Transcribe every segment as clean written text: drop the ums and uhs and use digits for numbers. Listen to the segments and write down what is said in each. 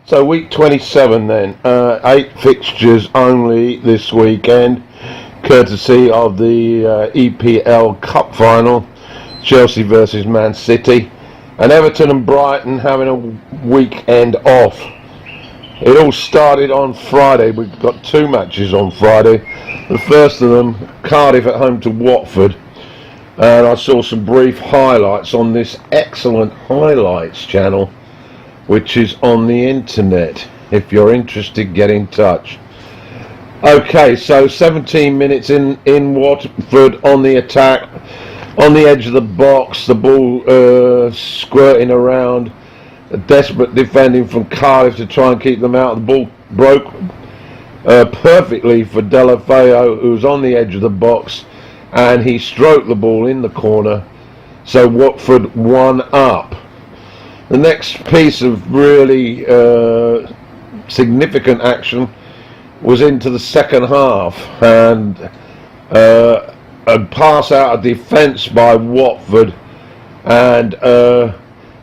So week 27 then, 8 fixtures only this weekend, courtesy of the EPL Cup final, Chelsea versus Man City, and Everton and Brighton having a weekend off. It all started on Friday. We've got 2 matches on Friday. The first of them, Cardiff at home to Watford, and I saw some brief highlights on this excellent highlights channel, which is on the internet. If you're interested, get in touch. Okay, so 17 minutes in Watford on the attack, on the edge of the box, the ball squirting around, a desperate defending from Cardiff to try and keep them out. The ball broke perfectly for Delafeo, who was on the edge of the box, and he stroked the ball in the corner, so Watford won up. The next piece of really significant action was into the second half, and a pass out of defence by Watford, and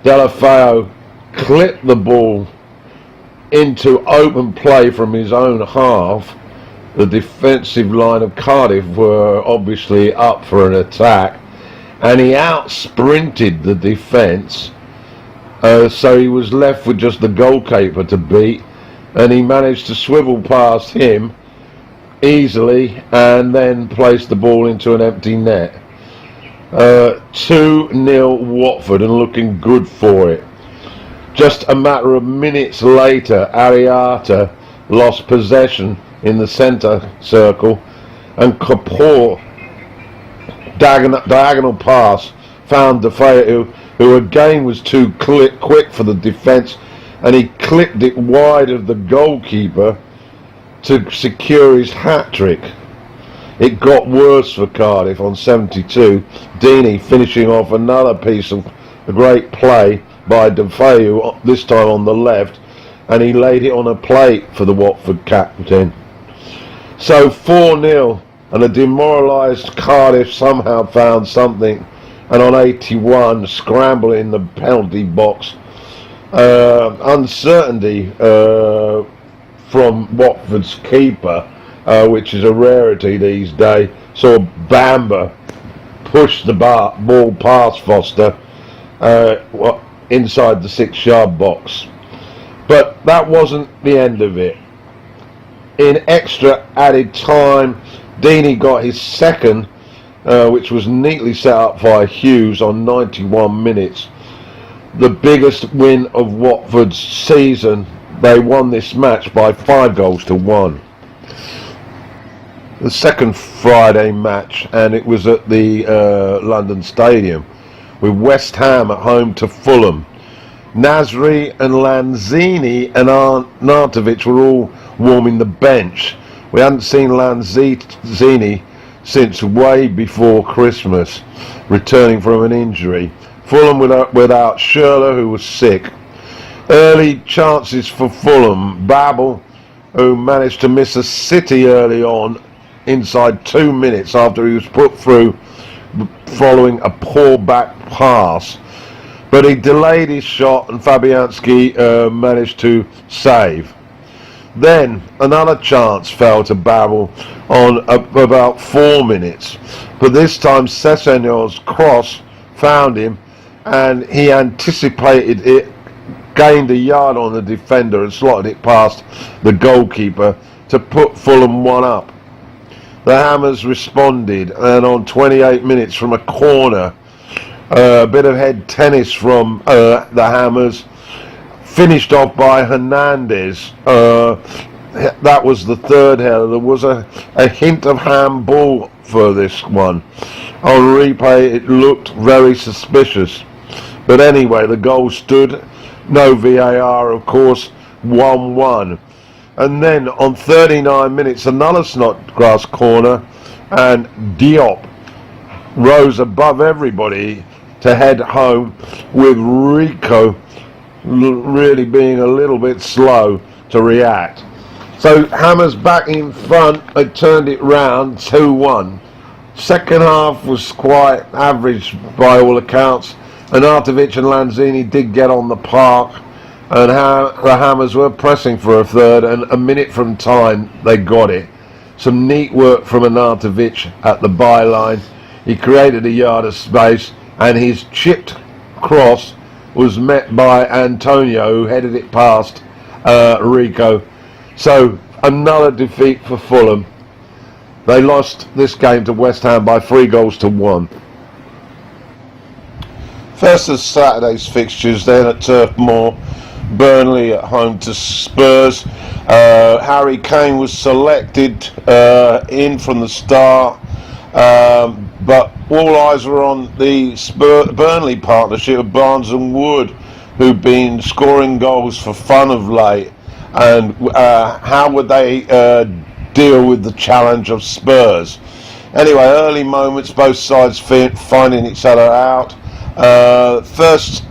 Delafeo clipped the ball into open play from his own half. The defensive line of Cardiff were obviously up for an attack, and he out-sprinted the defence. So he was left with just the goalkeeper to beat, and he managed to swivel past him easily and then place the ball into an empty net. 2-0 Watford, and looking good for it. Just a matter of minutes later, Ariata lost possession in the centre circle, and Kapoor, diagonal pass, found Delafeo, who again was too quick for the defence, and he clipped it wide of the goalkeeper to secure his hat-trick. It got worse for Cardiff on 72. Deeney finishing off another piece of great play by Delafeo, this time on the left, and he laid it on a plate for the Watford captain. So 4-0, and a demoralised Cardiff somehow found something, and on 81, scramble in the penalty box. Uncertainty from Watford's keeper, which is a rarity these days. Saw Bamba push the ball past Foster inside the 6-yard box. But that wasn't the end of it. In extra added time, Deeney got his second, which was neatly set up by Hughes on 91 minutes. The biggest win of Watford's season. They won this match by 5-1. The second Friday match, and it was at the London Stadium, with West Ham at home to Fulham. Nasri and Lanzini and Arnautovic were all warming the bench. We hadn't seen Lanzini since way before Christmas, returning from an injury. Fulham without Schürrle, who was sick. Early chances for Fulham. Babel, who managed to miss a City early on, inside 2 minutes after he was put through following a poor back pass. But he delayed his shot, and Fabianski managed to save. Then another chance fell to Babel on about 4 minutes, but this time Sessegnon's cross found him, and he anticipated it, gained a yard on the defender and slotted it past the goalkeeper to put Fulham 1 up. The Hammers responded, and on 28 minutes from a corner, a bit of head tennis from the Hammers, finished off by Hernandez. That was the third header. There was a hint of handball for this one. On replay, it looked very suspicious. But anyway, the goal stood. No VAR, of course. 1-1. And then on 39 minutes, another Snodgrass corner, and Diop rose above everybody to head home, with Rico really being a little bit slow to react. So Hammers back in front. They turned it round 2-1. Second half was quite average by all accounts, and Arnautovic and Lanzini did get on the park, and how the Hammers were pressing for a third, and a minute from time they got it. Some neat work from Arnautovic at the byline. He created a yard of space, and his chipped cross was met by Antonio, who headed it past Rico. So another defeat for Fulham. They lost this game to West Ham by 3-1. First of Saturday's fixtures then at Turf Moor. Burnley at home to Spurs. Harry Kane was selected in from the start, but all eyes were on the Burnley partnership of Barnes and Wood, who've been scoring goals for fun of late, and how would they deal with the challenge of Spurs. Anyway, early moments, both sides finding each other out. First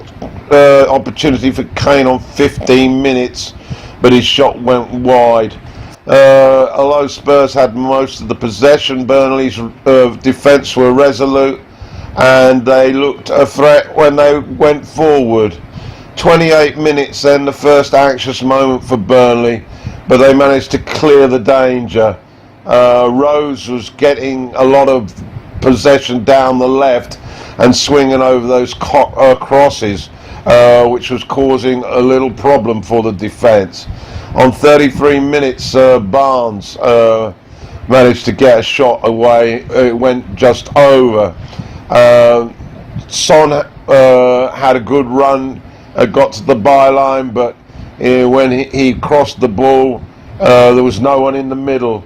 opportunity for Kane on 15 minutes, but his shot went wide. Although Spurs had most of the possession, Burnley's defence were resolute, and they looked a threat when they went forward. 28 minutes then, the first anxious moment for Burnley, but they managed to clear the danger. Rose was getting a lot of possession down the left and swinging over those crosses, which was causing a little problem for the defence. On 33 minutes, Barnes managed to get a shot away. It went just over. Son had a good run, got to the byline, but when he crossed the ball, there was no one in the middle.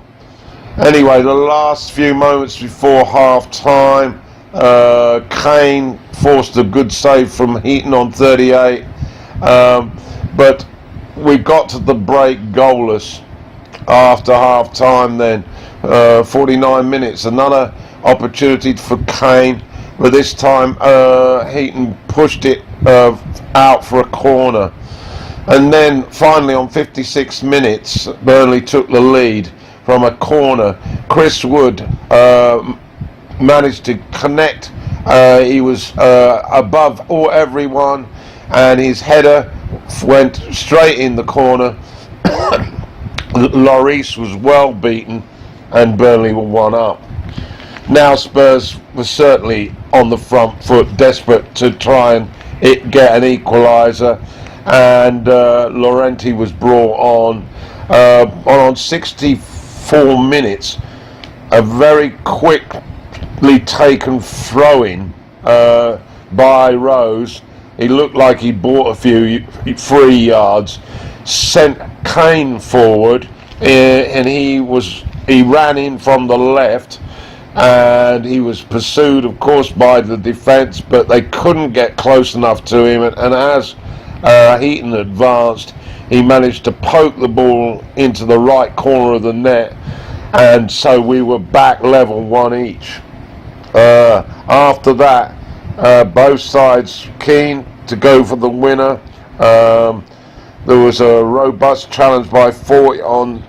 Anyway, the last few moments before half-time, Kane forced a good save from Heaton on 38, but we got to the break goalless after half-time then. 49 minutes, another opportunity for Kane, but this time Heaton pushed it out for a corner. And then finally on 56 minutes, Burnley took the lead from a corner. Chris Wood managed to connect. He was above everyone, and his header went straight in the corner. Lloris was well beaten, and Burnley were 1-up. Now Spurs were certainly on the front foot, desperate to try and get an equaliser, and Llorente was brought on. On 64 minutes, a very quickly taken throw-in by Rose. He looked like he bought a few free yards, sent Kane forward, and he ran in from the left, and he was pursued, of course, by the defence, but they couldn't get close enough to him, and as Heaton advanced, he managed to poke the ball into the right corner of the net, and so we were back level, 1 each. After that, both sides keen to go for the winner. There was a robust challenge by Fort on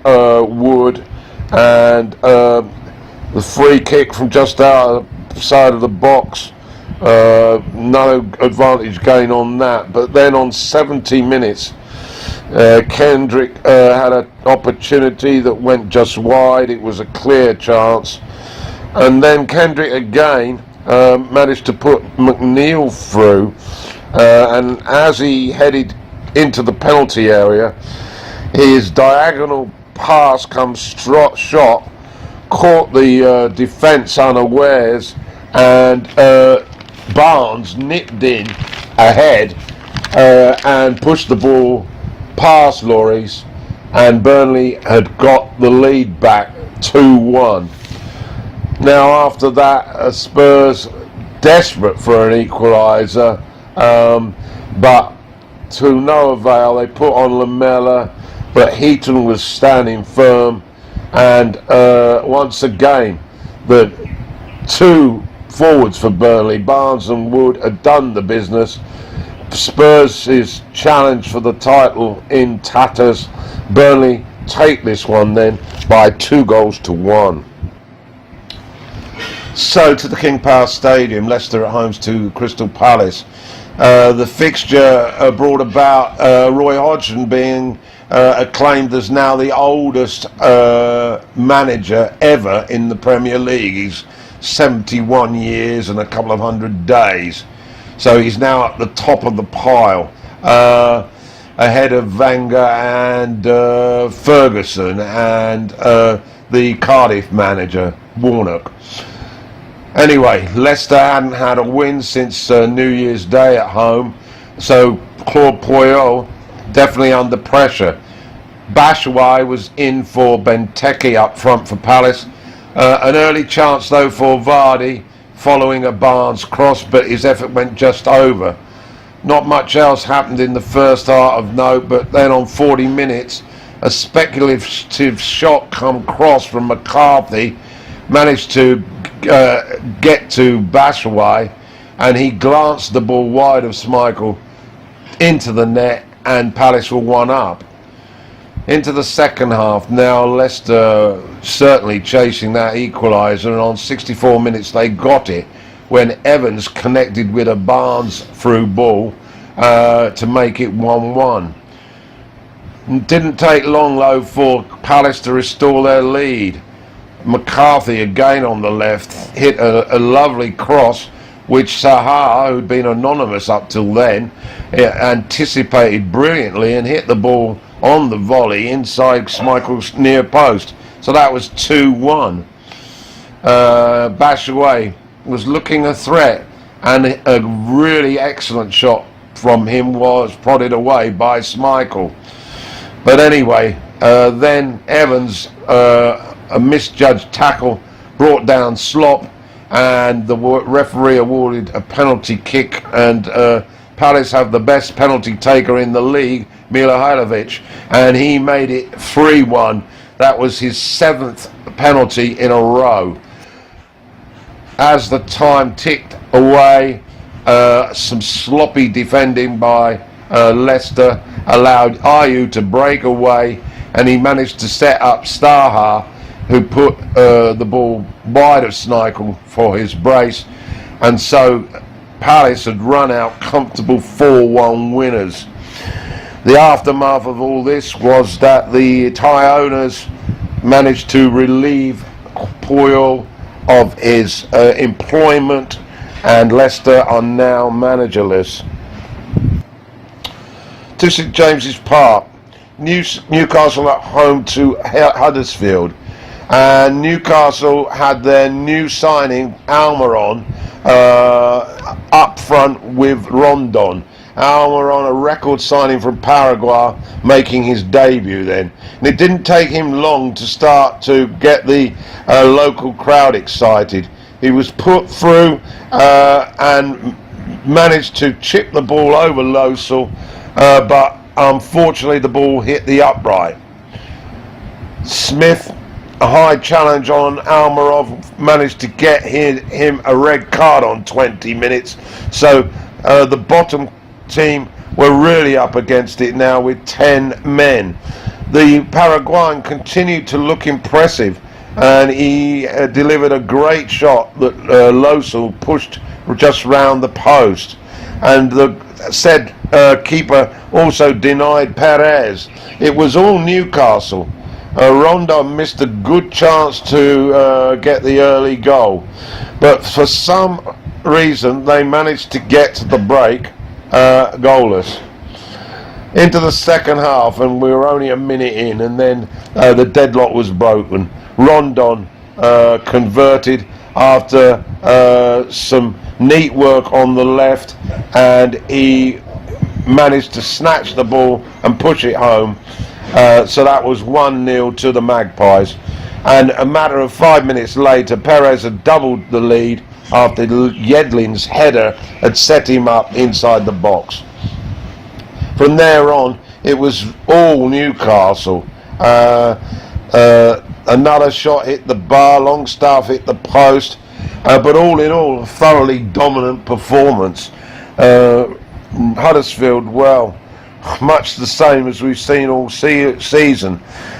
Wood, and the free kick from just outside of the box. No advantage gain on that, but then on 70 minutes, Kendrick had an opportunity that went just wide. It was a clear chance, and then Kendrick again managed to put McNeil through, and as he headed into the penalty area, his diagonal pass comes shot, caught the defence unawares, and Barnes nipped in ahead and pushed the ball past Lloris, and Burnley had got the lead back 2-1. Now after that, Spurs desperate for an equaliser, but to no avail. They put on Lamela, but Heaton was standing firm, and once again the two forwards for Burnley, Barnes and Wood, had done the business. Spurs' challenge for the title in tatters. Burnley take this one then by 2-1. So to the King Power Stadium, Leicester at home to Crystal Palace. The fixture brought about Roy Hodgson being acclaimed as now the oldest manager ever in the Premier League. He's 71 years and a couple of 100 days. So he's now at the top of the pile, ahead of Wenger and Ferguson and the Cardiff manager, Warnock. Anyway, Leicester hadn't had a win since New Year's Day at home, so Claude Puel definitely under pressure. Batshuayi was in for Benteke up front for Palace. An early chance though for Vardy following a Barnes cross, but his effort went just over. Not much else happened in the first half of note, but then on 40 minutes a speculative shot come cross from McCarthy managed to get to Batshuayi, and he glanced the ball wide of Schmeichel into the net, and Palace were 1 up. Into the second half now, Leicester certainly chasing that equaliser, and on 64 minutes they got it when Evans connected with a Barnes through ball to make it 1-1. Didn't take long though for Palace to restore their lead. McCarthy again on the left hit a lovely cross which Saha, who'd been anonymous up till then, anticipated brilliantly and hit the ball on the volley inside Schmeichel's near post. So that was 2-1. Batshuayi was looking a threat, and a really excellent shot from him was prodded away by Schmeichel. But anyway, then Evans, a misjudged tackle, brought down Slop, and the referee awarded a penalty kick, and Palace have the best penalty taker in the league, Mihajlovic, and he made it 3-1. That was his 7th penalty in a row. As the time ticked away, some sloppy defending by Leicester allowed Ayew to break away, and he managed to set up Starha, who put the ball wide of Schmeichel for his brace, and so Palace had run out comfortable 4-1 winners. The aftermath of all this was that the Thai owners managed to relieve Puel of his employment, and Leicester are now managerless. To St James's Park, Newcastle at home to Huddersfield, and Newcastle had their new signing Almiron up front with Rondon. Almiron, a record signing from Paraguay, making his debut then. And it didn't take him long to start to get the local crowd excited. He was put through and managed to chip the ball over Losel, but unfortunately the ball hit the upright. Smith, a high challenge on Almirov, managed to get him a red card on 20 minutes. So the bottom team were really up against it now with 10 men. The Paraguayan continued to look impressive, and he delivered a great shot that Losel pushed just round the post, and the said keeper also denied Perez. It was all Newcastle. Rondon missed a good chance to get the early goal, but for some reason they managed to get to the break goalless. Into the second half, and we were only a minute in, and then the deadlock was broken. Rondon converted after some neat work on the left, and he managed to snatch the ball and push it home. So that was 1-0 to the Magpies, and a matter of 5 minutes later Perez had doubled the lead after Yedlin's header had set him up inside the box. From there on it was all Newcastle. Another shot hit the bar, Longstaff hit the post, but all in all a thoroughly dominant performance. Huddersfield, well, much the same as we've seen all season,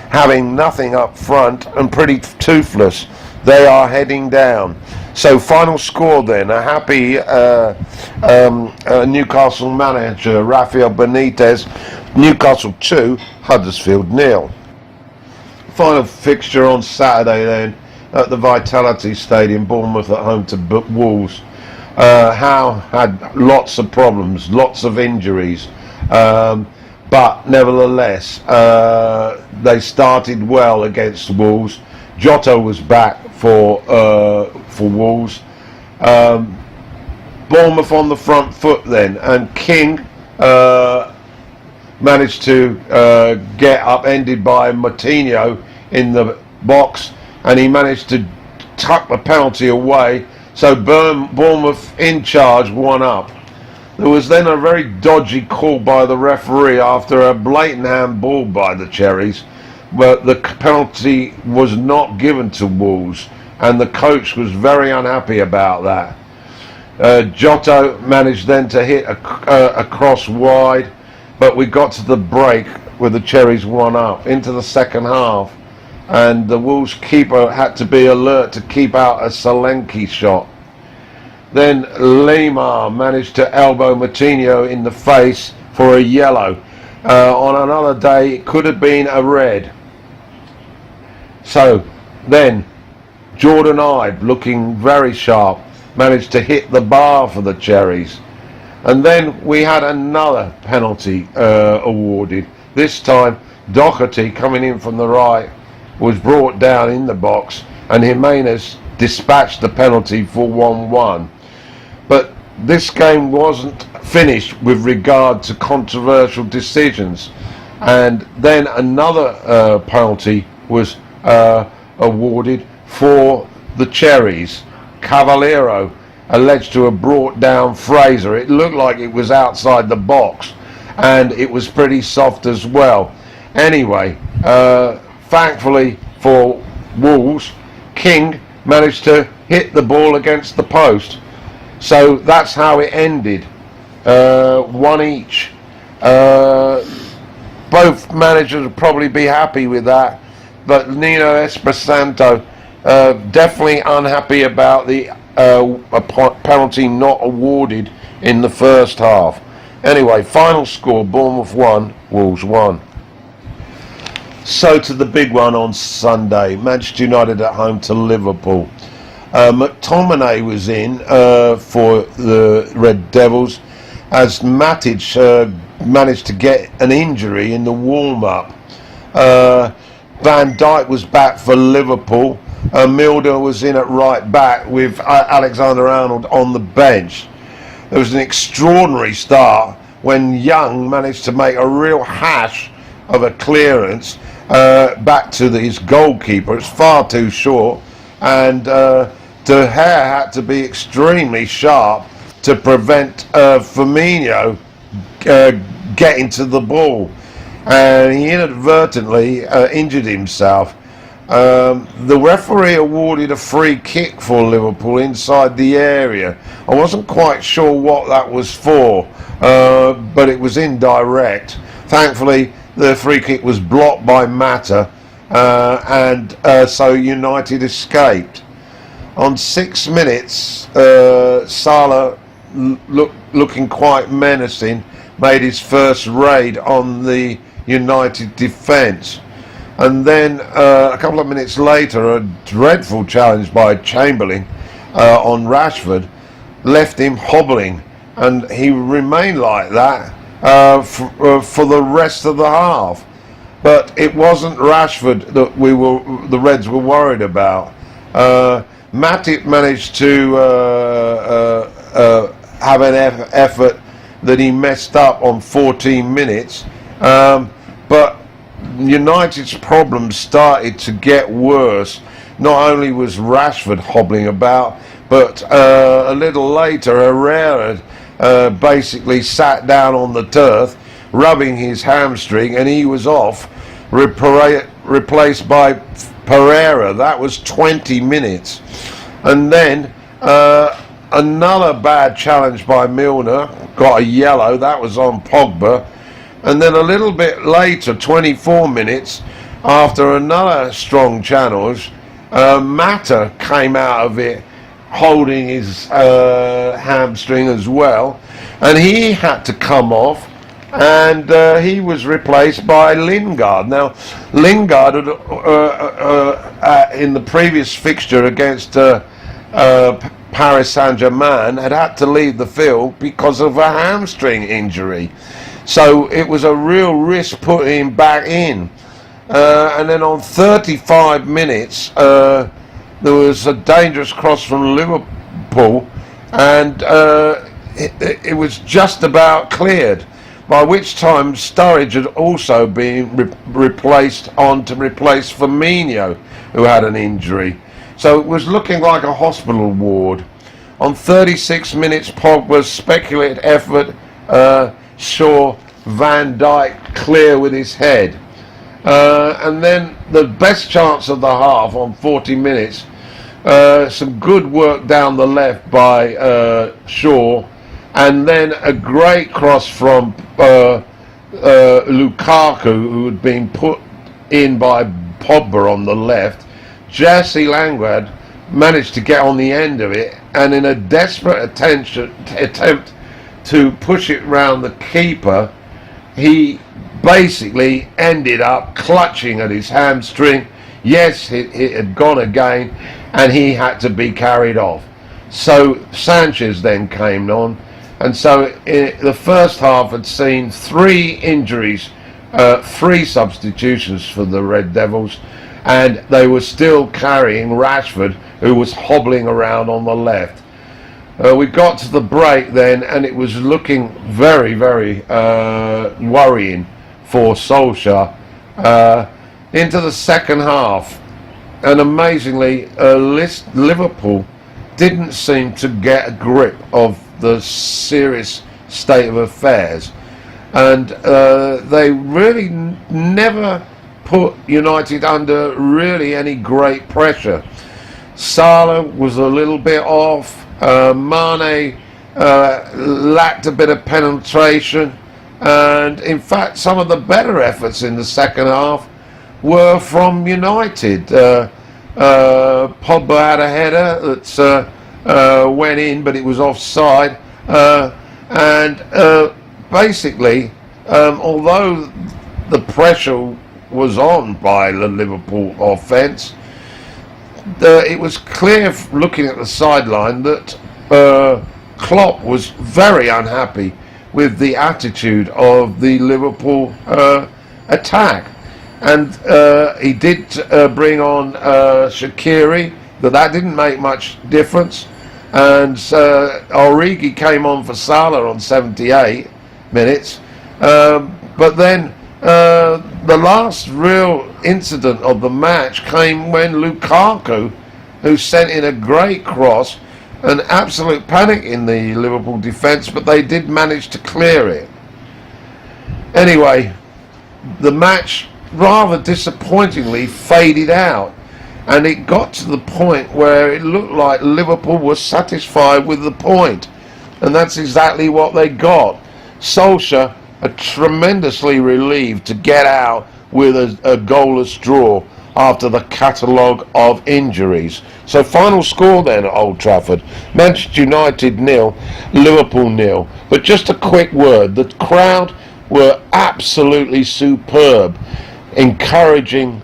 having nothing up front and pretty toothless. They are heading down. So final score then, a happy Newcastle manager, Rafael Benitez, Newcastle 2, Huddersfield 0. Final fixture on Saturday then, at the Vitality Stadium, Bournemouth at home to Wolves. Howe had lots of problems, lots of injuries, but nevertheless they started well against Wolves. Jota was back for Wolves. Bournemouth on the front foot then, and King managed to get upended by Moutinho in the box, and he managed to tuck the penalty away, so Bournemouth in charge, 1-up. There was then a very dodgy call by the referee after a blatant handball by the Cherries, but the penalty was not given to Wolves, and the coach was very unhappy about that. Jota managed then to hit a cross wide, but we got to the break with the Cherries 1-up into the second half, and the Wolves keeper had to be alert to keep out a Solanke shot. Then Lemar managed to elbow Moutinho in the face for a yellow. On another day it could have been a red. So then Jordan Ibe, looking very sharp, managed to hit the bar for the Cherries. And then we had another penalty awarded. This time Doherty, coming in from the right, was brought down in the box, and Jimenez dispatched the penalty for 1-1. But this game wasn't finished with regard to controversial decisions, and then another penalty was awarded for the Cherries. Cavallero alleged to have brought down Fraser. It looked like it was outside the box, and it was pretty soft as well. Anyway, thankfully for Wolves, King managed to hit the ball against the post. So that's how it ended, 1 each. Both managers would probably be happy with that, but Nino Espirito definitely unhappy about the penalty not awarded in the first half. Anyway, final score, Bournemouth 1, Wolves 1. So to the big one on Sunday, Manchester United at home to Liverpool. McTominay was in for the Red Devils, as Matic managed to get an injury in the warm-up. Van Dijk was back for Liverpool. Milner was in at right back with Alexander-Arnold on the bench. There was an extraordinary start when Young managed to make a real hash of a clearance back to his goalkeeper. It's far too short, and De Gea had to be extremely sharp to prevent Firmino getting to the ball, and he inadvertently injured himself. The referee awarded a free kick for Liverpool inside the area. I wasn't quite sure what that was for, but it was indirect. Thankfully, the free kick was blocked by Mata, and so United escaped. On 6 minutes, Salah, looking quite menacing, made his first raid on the United defence. And then a couple of minutes later, a dreadful challenge by Chamberlain on Rashford left him hobbling, and he remained like that for the rest of the half. But it wasn't Rashford that the Reds were worried about. Matip managed to have an effort that he messed up on 14 minutes, but United's problems started to get worse. Not only was Rashford hobbling about, but a little later Herrera basically sat down on the turf, rubbing his hamstring, and he was off, replaced by Pereira. That was 20 minutes. And then another bad challenge by Milner, got a yellow, that was on Pogba. And then a little bit later, 24 minutes, after another strong challenge, Mata came out of it holding his hamstring as well, and he had to come off, and he was replaced by Lingard. Now, Lingard had, in the previous fixture against Paris Saint-Germain, had to leave the field because of a hamstring injury. So it was a real risk putting him back in. And then on 35 minutes, there was a dangerous cross from Liverpool, and it was just about cleared, by which time Sturridge had also been replaced to replace Firmino, who had an injury. So it was looking like a hospital ward. On 36 minutes, Pogba's speculated effort saw Van Dijk clear with his head. And then the best chance of the half on 40 minutes, some good work down the left by Shaw, and then a great cross from Lukaku, who had been put in by Pogba on the left. Jesse Lingard managed to get on the end of it, and in a desperate attempt to push it round the keeper, he basically ended up clutching at his hamstring. Yes, it had gone again, and he had to be carried off. So Sanchez then came on, and so the first half had seen 3 injuries, 3 substitutions for the Red Devils, and they were still carrying Rashford, who was hobbling around on the left. We got to the break then, and it was looking very, very worrying for Solskjaer into the second half, and amazingly Liverpool didn't seem to get a grip of the serious state of affairs, and they really never put United under really any great pressure. Salah was a little bit off, Mane lacked a bit of penetration, and in fact some of the better efforts in the second half were from United. Pogba had a header that went in, but it was offside, and basically although the pressure was on by the Liverpool offence, it was clear looking at the sideline that Klopp was very unhappy with the attitude of the Liverpool attack, and he did bring on Shaqiri, but that didn't make much difference, and Origi came on for Salah on 78 minutes, but then the last real incident of the match came when Lukaku, who sent in a great cross, an absolute panic in the Liverpool defence, but they did manage to clear it. Anyway, the match rather disappointingly faded out, and it got to the point where it looked like Liverpool was satisfied with the point, and that's exactly what they got. Solskjaer tremendously relieved to get out with a goalless draw after the catalogue of injuries. So final score then at Old Trafford: Manchester United 0, Liverpool 0. But just a quick word: the crowd were absolutely superb, encouraging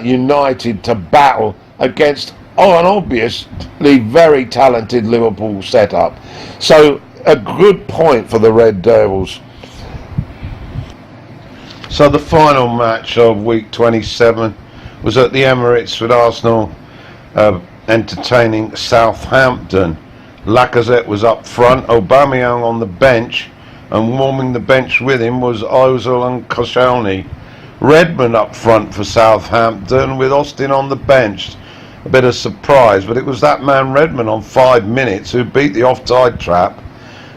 United to battle against an obviously very talented Liverpool setup. So a good point for the Red Devils. So the final match of week 27 was at the Emirates, with Arsenal entertaining Southampton. Lacazette was up front, Aubameyang on the bench, and warming the bench with him was Ozil and Koscielny. Redmond up front for Southampton, with Austin on the bench. A bit of surprise, but it was that man Redmond on 5 minutes who beat the offside trap,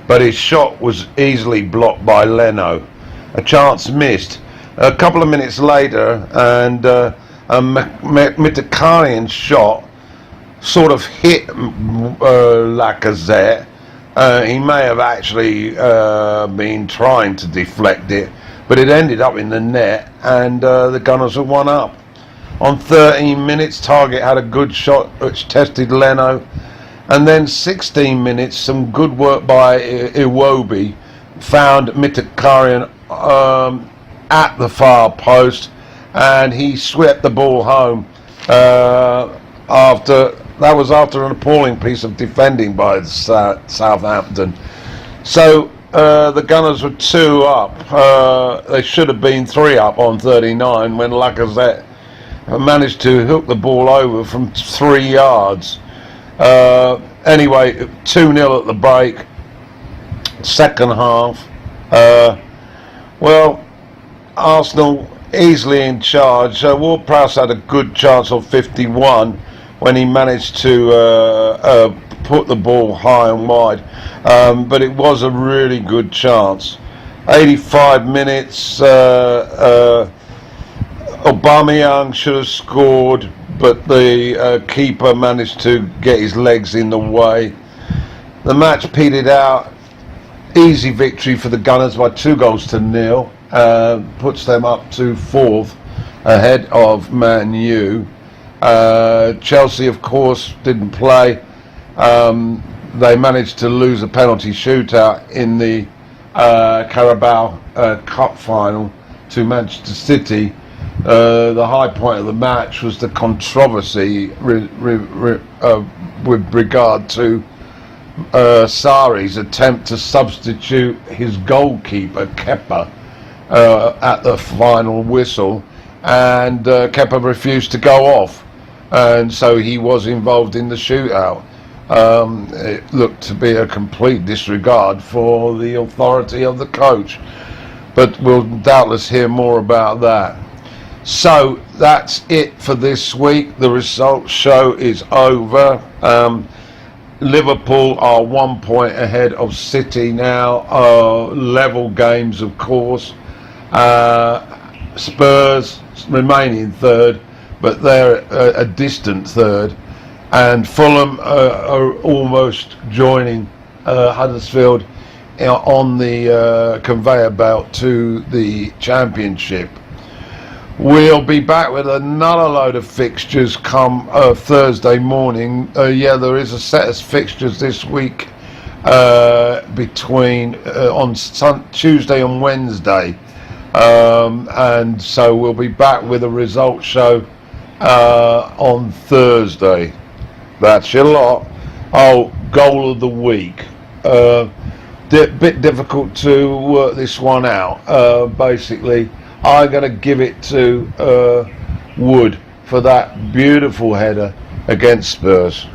but his shot was easily blocked by Leno. A chance missed. A couple of minutes later, and a Mkhitaryan shot sort of hit Lacazette. He may have actually been trying to deflect it, but it ended up in the net, and the Gunners have won up. On 13 minutes, Target had a good shot which tested Leno, And then 16 minutes, some good work by Iwobi found Mkhitaryan at the far post, and he swept the ball home after an appalling piece of defending by Southampton. So the Gunners were 2 up. They should have been 3 up on 39 when Lacazette managed to hook the ball over from 3 yards. Anyway, 2-0 at the break. Second half. Arsenal easily in charge. Ward-Prowse had a good chance of 51 when he managed to put the ball high and wide. But it was a really good chance. 85 minutes. Aubameyang should have scored, but the keeper managed to get his legs in the way. The match petered out. Easy victory for the Gunners by 2-0. Puts them up to 4th ahead of Man U. Chelsea, of course, didn't play. They managed to lose a penalty shootout in the Carabao Cup final to Manchester City. The high point of the match was the controversy with regard to Sarri's attempt to substitute his goalkeeper Kepa at the final whistle, and Kepa refused to go off, and so he was involved in the shootout. It looked to be a complete disregard for the authority of the coach, but we'll doubtless hear more about that. So that's it for this week. The results show is over. Liverpool are 1 point ahead of City now. Level games, of course. Spurs remain in third, but they're a distant third. And Fulham are almost joining Huddersfield on the conveyor belt to the Championship. We'll be back with another load of fixtures come Thursday morning. There is a set of fixtures this week between on Tuesday and Wednesday, and so we'll be back with a results show on Thursday. That's your lot. Goal of the week. Bit difficult to work this one out. Basically, I'm going to give it to Wood for that beautiful header against Spurs.